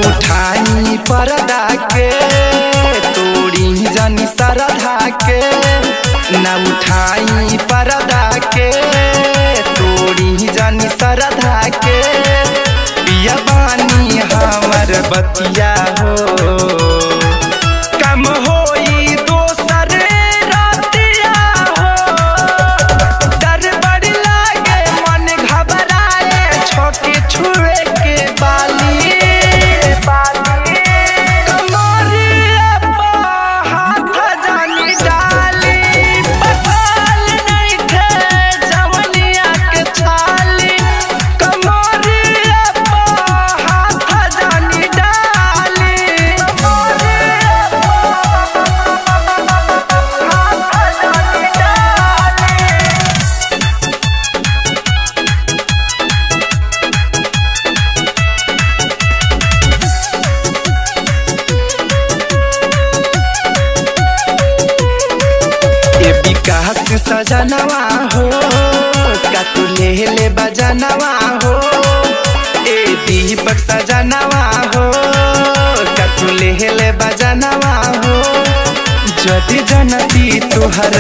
उठाई पर्दा के तोड़ी जानी सरधा के ना उठाई पर्दा के तोड़ी जानी सरधा के पिया बानी हमर बतिया हो कम होई दोसर रतिया हो डर बड़ लागे मन घबराए छोके छुए के बाली सजनवा हो का तू ले बजनवा हो ए दीपक सजनवा हो का तू ले बजनवा हो जदि जनती तुहर